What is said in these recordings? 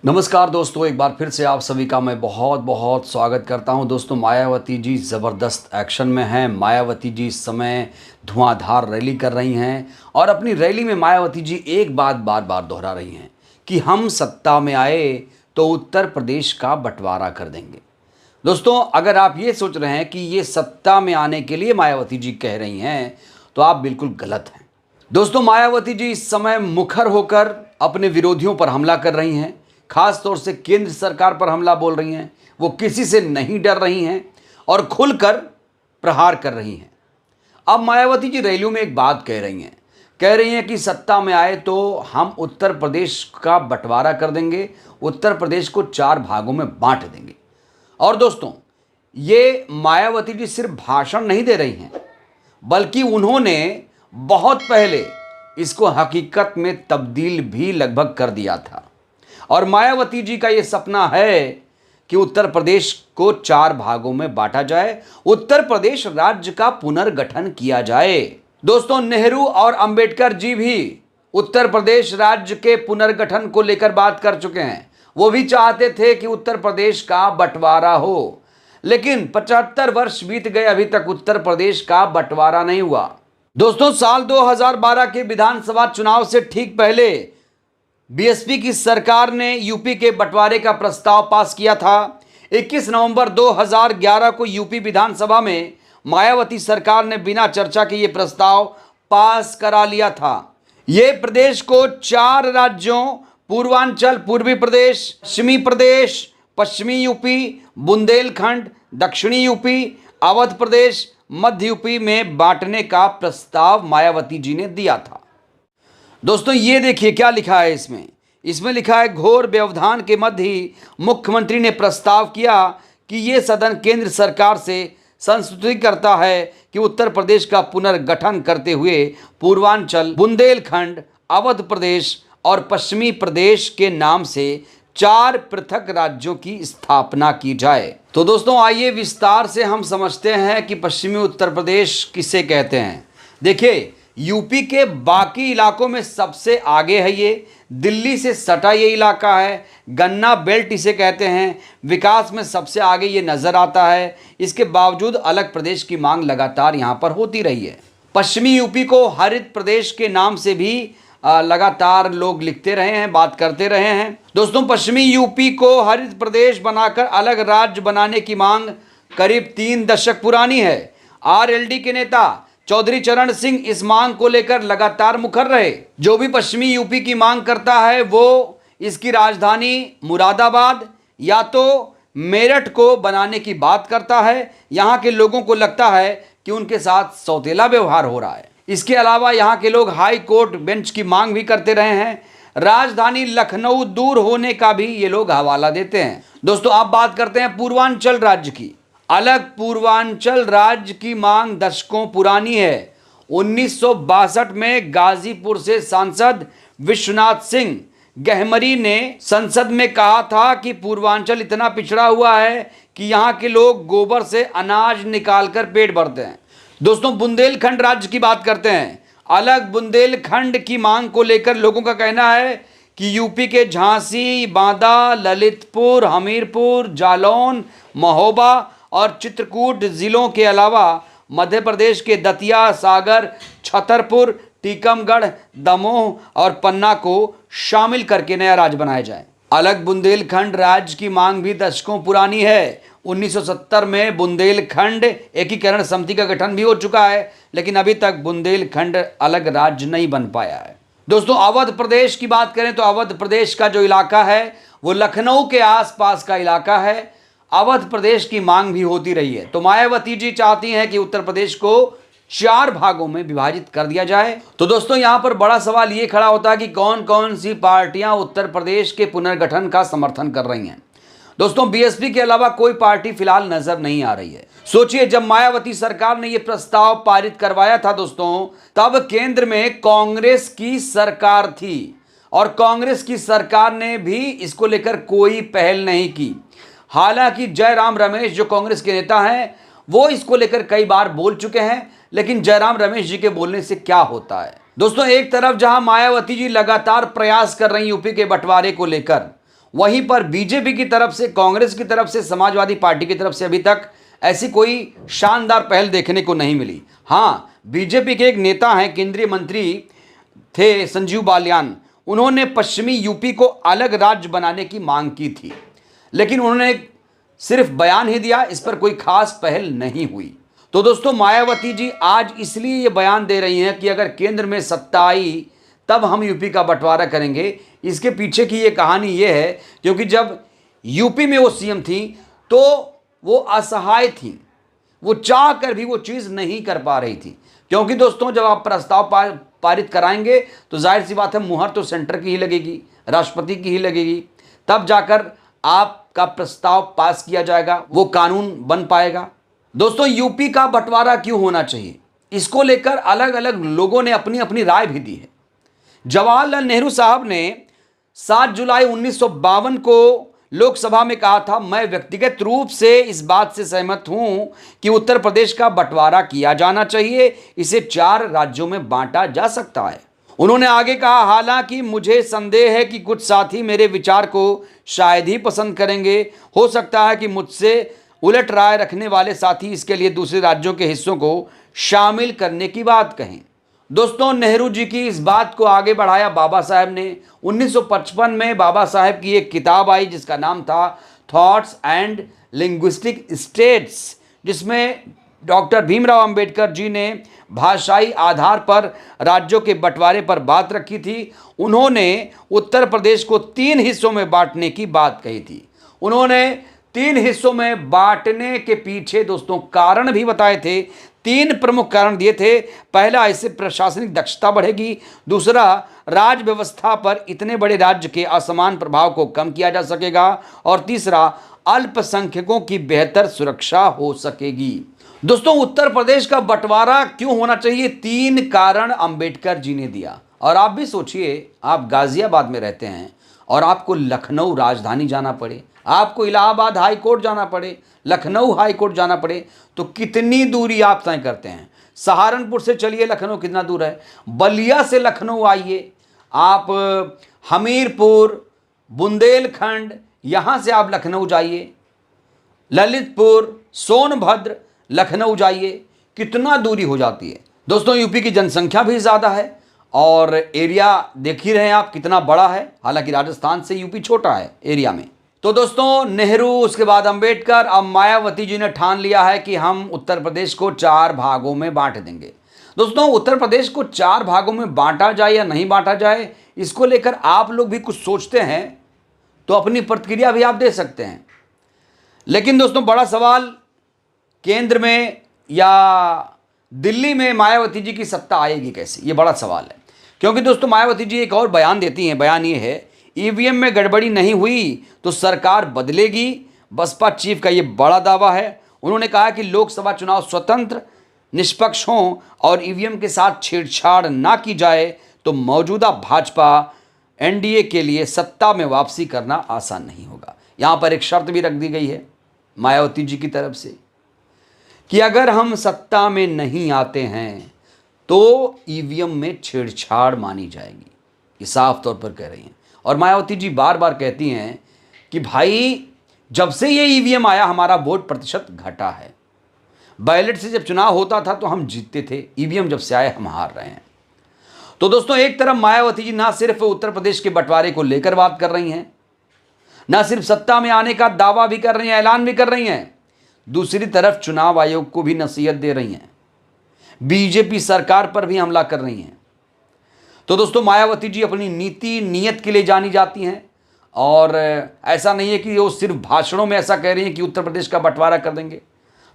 नमस्कार दोस्तों, एक बार फिर से आप सभी का मैं बहुत बहुत स्वागत करता हूं। दोस्तों, मायावती जी ज़बरदस्त एक्शन में हैं। मायावती जी इस समय धुआंधार रैली कर रही हैं और अपनी रैली में मायावती जी एक बात बार बार दोहरा रही हैं कि हम सत्ता में आए तो उत्तर प्रदेश का बंटवारा कर देंगे। दोस्तों, अगर आप ये सोच रहे हैं कि ये सत्ता में आने के लिए मायावती जी कह रही हैं तो आप बिल्कुल गलत हैं। दोस्तों, मायावती जी इस समय मुखर होकर अपने विरोधियों पर हमला कर रही हैं। खास तौर से केंद्र सरकार पर हमला बोल रही हैं। वो किसी से नहीं डर रही हैं और खुलकर प्रहार कर रही हैं। अब मायावती जी रैलियों में एक बात कह रही हैं कि सत्ता में आए तो हम उत्तर प्रदेश का बंटवारा कर देंगे, उत्तर प्रदेश को 4 भागों में बांट देंगे। और दोस्तों, ये मायावती जी सिर्फ भाषण नहीं दे रही हैं, बल्कि उन्होंने बहुत पहले इसको हकीकत में तब्दील भी लगभग कर दिया था। और मायावती जी का ये सपना है कि उत्तर प्रदेश को 4 भागों में बांटा जाए, उत्तर प्रदेश राज्य का पुनर्गठन किया जाए। दोस्तों, नेहरू और अंबेडकर जी भी उत्तर प्रदेश राज्य के पुनर्गठन को लेकर बात कर चुके हैं। वो भी चाहते थे कि उत्तर प्रदेश का बंटवारा हो, लेकिन 75 वर्ष बीत गए, अभी तक उत्तर प्रदेश का बंटवारा नहीं हुआ। दोस्तों, साल 2012 के विधानसभा चुनाव से ठीक पहले बीएसपी की सरकार ने यूपी के बंटवारे का प्रस्ताव पास किया था। 21 नवंबर 2011 को यूपी विधानसभा में मायावती सरकार ने बिना चर्चा के ये प्रस्ताव पास करा लिया था। ये प्रदेश को 4 राज्यों पूर्वांचल, पूर्वी प्रदेश, पश्चिमी प्रदेश, पश्चिमी यूपी, बुंदेलखंड, दक्षिणी यूपी, अवध प्रदेश, मध्य यूपी में बांटने का प्रस्ताव मायावती जी ने दिया था। दोस्तों, ये देखिए क्या लिखा है इसमें लिखा है, घोर व्यवधान के मध्य ही मुख्यमंत्री ने प्रस्ताव किया कि ये सदन केंद्र सरकार से संस्तुति करता है कि उत्तर प्रदेश का पुनर्गठन करते हुए पूर्वांचल, बुंदेलखंड, अवध प्रदेश और पश्चिमी प्रदेश के नाम से 4 पृथक राज्यों की स्थापना की जाए। तो दोस्तों, आइए विस्तार से हम समझते हैं कि पश्चिमी उत्तर प्रदेश किसे कहते हैं। देखिए, यूपी के बाकी इलाकों में सबसे आगे है ये, दिल्ली से सटा ये इलाका है, गन्ना बेल्ट इसे कहते हैं, विकास में सबसे आगे ये नज़र आता है। इसके बावजूद अलग प्रदेश की मांग लगातार यहाँ पर होती रही है। पश्चिमी यूपी को हरित प्रदेश के नाम से भी लगातार लोग लिखते रहे हैं, बात करते रहे हैं। दोस्तों, पश्चिमी यूपी को हरित प्रदेश बनाकर अलग राज्य बनाने की मांग करीब 3 दशक पुरानी है। आरएलडी के नेता चौधरी चरण सिंह इस मांग को लेकर लगातार मुखर रहे। जो भी पश्चिमी यूपी की मांग करता है वो इसकी राजधानी मुरादाबाद या तो मेरठ को बनाने की बात करता है। यहाँ के लोगों को लगता है कि उनके साथ सौतेला व्यवहार हो रहा है। इसके अलावा यहाँ के लोग हाई कोर्ट बेंच की मांग भी करते रहे हैं। राजधानी लखनऊ दूर होने का भी ये लोग हवाला देते हैं। दोस्तों, आप बात करते हैं पूर्वांचल राज्य की। अलग पूर्वांचल राज्य की मांग दशकों पुरानी है। 1962 में गाजीपुर से सांसद विश्वनाथ सिंह गहमरी ने संसद में कहा था कि पूर्वांचल इतना पिछड़ा हुआ है कि यहाँ के लोग गोबर से अनाज निकालकर पेट भरते हैं। दोस्तों, बुंदेलखंड राज्य की बात करते हैं। अलग बुंदेलखंड की मांग को लेकर लोगों का कहना है कि यूपी के झांसी, बांदा, ललितपुर, हमीरपुर, जालौन, महोबा और चित्रकूट जिलों के अलावा मध्य प्रदेश के दतिया, सागर, छतरपुर, टीकमगढ़, दमोह और पन्ना को शामिल करके नया राज्य बनाया जाए। अलग बुंदेलखंड राज्य की मांग भी दशकों पुरानी है। 1970 में बुंदेलखंड एकीकरण समिति का गठन भी हो चुका है, लेकिन अभी तक बुंदेलखंड अलग राज्य नहीं बन पाया है। दोस्तों, अवध प्रदेश की बात करें तो अवध प्रदेश का जो इलाका है वो लखनऊ के आसपास का इलाका है। अवध प्रदेश की मांग भी होती रही है। तो मायावती जी चाहती हैं कि उत्तर प्रदेश को 4 भागों में विभाजित कर दिया जाए। तो दोस्तों, यहां पर बड़ा सवाल ये खड़ा होता है कि कौन कौन सी पार्टियां उत्तर प्रदेश के पुनर्गठन का समर्थन कर रही हैं। दोस्तों, बीएसपी के अलावा कोई पार्टी फिलहाल नजर नहीं आ रही है। सोचिए, जब मायावती सरकार ने यह प्रस्ताव पारित करवाया था दोस्तों, तब केंद्र में कांग्रेस की सरकार थी और कांग्रेस की सरकार ने भी इसको लेकर कोई पहल नहीं की। हालांकि जयराम रमेश जो कांग्रेस के नेता हैं वो इसको लेकर कई बार बोल चुके हैं, लेकिन जयराम रमेश जी के बोलने से क्या होता है। दोस्तों, एक तरफ जहां मायावती जी लगातार प्रयास कर रही यूपी के बंटवारे को लेकर, वहीं पर बीजेपी की तरफ से, कांग्रेस की तरफ से, समाजवादी पार्टी की तरफ से अभी तक ऐसी कोई शानदार पहल देखने को नहीं मिली। हाँ, बीजेपी के एक नेता हैं, केंद्रीय मंत्री थे संजीव बालियान, उन्होंने पश्चिमी यूपी को अलग राज्य बनाने की मांग की थी, लेकिन उन्होंने सिर्फ बयान ही दिया, इस पर कोई खास पहल नहीं हुई। तो दोस्तों, मायावती जी आज इसलिए ये बयान दे रही हैं कि अगर केंद्र में सत्ता आई तब हम यूपी का बंटवारा करेंगे। इसके पीछे की ये कहानी ये है, क्योंकि जब यूपी में वो सीएम थी तो वो असहाय थी, वो चाह कर भी वो चीज़ नहीं कर पा रही थी। क्योंकि दोस्तों, जब आप प्रस्ताव पारित कराएंगे तो जाहिर सी बात है मुहर तो सेंटर की ही लगेगी, राष्ट्रपति की ही लगेगी, तब जाकर आपका प्रस्ताव पास किया जाएगा, वो कानून बन पाएगा। दोस्तों, यूपी का बंटवारा क्यों होना चाहिए, इसको लेकर अलग अलग लोगों ने अपनी अपनी राय भी दी है। जवाहरलाल नेहरू साहब ने 7 जुलाई 1952 को लोकसभा में कहा था, मैं व्यक्तिगत रूप से इस बात से सहमत हूं कि उत्तर प्रदेश का बंटवारा किया जाना चाहिए, इसे 4 राज्यों में बांटा जा सकता है। उन्होंने आगे कहा, हालांकि मुझे संदेह है कि कुछ साथी मेरे विचार को शायद ही पसंद करेंगे, हो सकता है कि मुझसे उलट राय रखने वाले साथी इसके लिए दूसरे राज्यों के हिस्सों को शामिल करने की बात कहें। दोस्तों, नेहरू जी की इस बात को आगे बढ़ाया बाबा साहब ने। 1955 में बाबा साहब की एक किताब आई जिसका नाम था थॉट्स एंड लिंग्विस्टिक स्टेट्स, जिसमें डॉक्टर भीमराव अंबेडकर जी ने भाषाई आधार पर राज्यों के बंटवारे पर बात रखी थी। उन्होंने उत्तर प्रदेश को 3 हिस्सों में बांटने की बात कही थी। उन्होंने 3 हिस्सों में बांटने के पीछे दोस्तों कारण भी बताए थे। 3 प्रमुख कारण दिए थे। पहला, इससे प्रशासनिक दक्षता बढ़ेगी। दूसरा, राज व्यवस्था पर इतने बड़े राज्य के असमान प्रभाव को कम किया जा सकेगा। और तीसरा, अल्पसंख्यकों की बेहतर सुरक्षा हो सकेगी। दोस्तों, उत्तर प्रदेश का बंटवारा क्यों होना चाहिए, 3 कारण अंबेडकर जी ने दिया। और आप भी सोचिए, आप गाजियाबाद में रहते हैं और आपको लखनऊ राजधानी जाना पड़े, आपको इलाहाबाद हाई कोर्ट जाना पड़े, लखनऊ हाई कोर्ट जाना पड़े, तो कितनी दूरी आप तय करते हैं। सहारनपुर से चलिए, लखनऊ कितना दूर है। बलिया से लखनऊ आइए, आप हमीरपुर, बुंदेलखंड, यहाँ से आप लखनऊ जाइए, ललितपुर, सोनभद्र, लखनऊ जाइए, कितना दूरी हो जाती है। दोस्तों, यूपी की जनसंख्या भी ज़्यादा है और एरिया देख ही रहे हैं आप कितना बड़ा है। हालांकि राजस्थान से यूपी छोटा है एरिया में। तो दोस्तों, नेहरू, उसके बाद अंबेडकर, अब मायावती जी ने ठान लिया है कि हम उत्तर प्रदेश को 4 भागों में बांट देंगे। दोस्तों, उत्तर प्रदेश को 4 भागों में बांटा जाए या नहीं बांटा जाए, इसको लेकर आप लोग भी कुछ सोचते हैं तो अपनी प्रतिक्रिया भी आप दे सकते हैं। लेकिन दोस्तों, बड़ा सवाल, केंद्र में या दिल्ली में मायावती जी की सत्ता आएगी कैसे, ये बड़ा सवाल है। क्योंकि दोस्तों, मायावती जी एक और बयान देती हैं। बयान ये है, ईवीएम में गड़बड़ी नहीं हुई तो सरकार बदलेगी। बसपा चीफ का ये बड़ा दावा है। उन्होंने कहा कि लोकसभा चुनाव स्वतंत्र, निष्पक्ष हों और ईवीएम के साथ छेड़छाड़ ना की जाए तो मौजूदा भाजपा एनडीए के लिए सत्ता में वापसी करना आसान नहीं होगा। यहाँ पर एक शर्त भी रख दी गई है मायावती जी की तरफ से कि अगर हम सत्ता में नहीं आते हैं तो ईवीएम में छेड़छाड़ मानी जाएगी। ये साफ तौर पर कह रही हैं। और मायावती जी बार बार कहती हैं कि भाई, जब से ये ईवीएम आया हमारा वोट प्रतिशत घटा है। बैलेट से जब चुनाव होता था तो हम जीतते थे, ईवीएम जब से आए हम हार रहे हैं। तो दोस्तों, एक तरफ मायावती जी ना सिर्फ उत्तर प्रदेश के बंटवारे को लेकर बात कर रही हैं, ना सिर्फ सत्ता में आने का दावा भी कर रही हैं, ऐलान भी कर रही हैं, दूसरी तरफ चुनाव आयोग को भी नसीहत दे रही हैं, बीजेपी सरकार पर भी हमला कर रही हैं। तो दोस्तों, मायावती जी अपनी नीति नीयत के लिए जानी जाती हैं। और ऐसा नहीं है कि वो सिर्फ भाषणों में ऐसा कह रही हैं कि उत्तर प्रदेश का बंटवारा कर देंगे।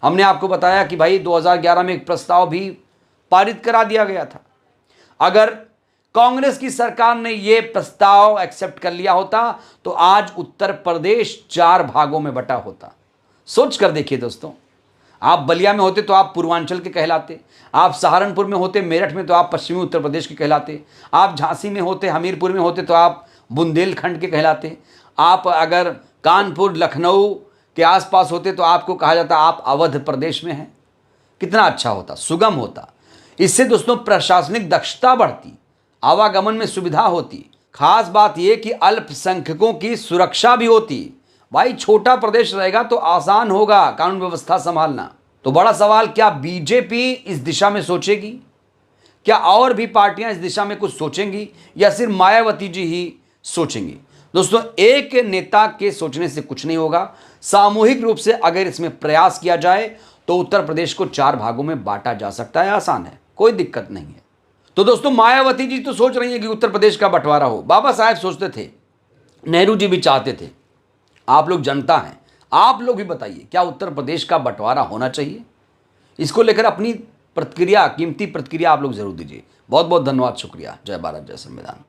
हमने आपको बताया कि भाई 2011 में एक प्रस्ताव भी पारित करा दिया गया था। अगर कांग्रेस की सरकार ने ये प्रस्ताव एक्सेप्ट कर लिया होता तो आज उत्तर प्रदेश 4 भागों में बटा होता। सोच कर देखिए दोस्तों, आप बलिया में होते तो आप पूर्वांचल के कहलाते, आप सहारनपुर में होते, मेरठ में तो आप पश्चिमी उत्तर प्रदेश के कहलाते, आप झांसी में होते, हमीरपुर में होते तो आप बुंदेलखंड के कहलाते, आप अगर कानपुर, लखनऊ के आसपास होते तो आपको कहा जाता आप अवध प्रदेश में हैं। कितना अच्छा होता, सुगम होता। इससे दोस्तों प्रशासनिक दक्षता बढ़ती, आवागमन में सुविधा होती, खास बात यह कि अल्पसंख्यकों की सुरक्षा भी होती। भाई छोटा प्रदेश रहेगा तो आसान होगा कानून व्यवस्था संभालना। तो बड़ा सवाल, क्या बीजेपी इस दिशा में सोचेगी? क्या और भी पार्टियां इस दिशा में कुछ सोचेंगी या सिर्फ मायावती जी ही सोचेंगी? दोस्तों, एक नेता के सोचने से कुछ नहीं होगा। सामूहिक रूप से अगर इसमें प्रयास किया जाए तो उत्तर प्रदेश को 4 भागों में बांटा जा सकता है। आसान है, कोई दिक्कत नहीं है। तो दोस्तों, मायावती जी तो सोच रही है कि उत्तर प्रदेश का बंटवारा हो। बाबा साहेब सोचते थे, नेहरू जी भी चाहते थे। आप लोग जनता हैं, आप लोग भी बताइए, क्या उत्तर प्रदेश का बंटवारा होना चाहिए? इसको लेकर अपनी प्रतिक्रिया, कीमती प्रतिक्रिया आप लोग जरूर दीजिए। बहुत बहुत धन्यवाद, शुक्रिया। जय भारत, जय संविधान।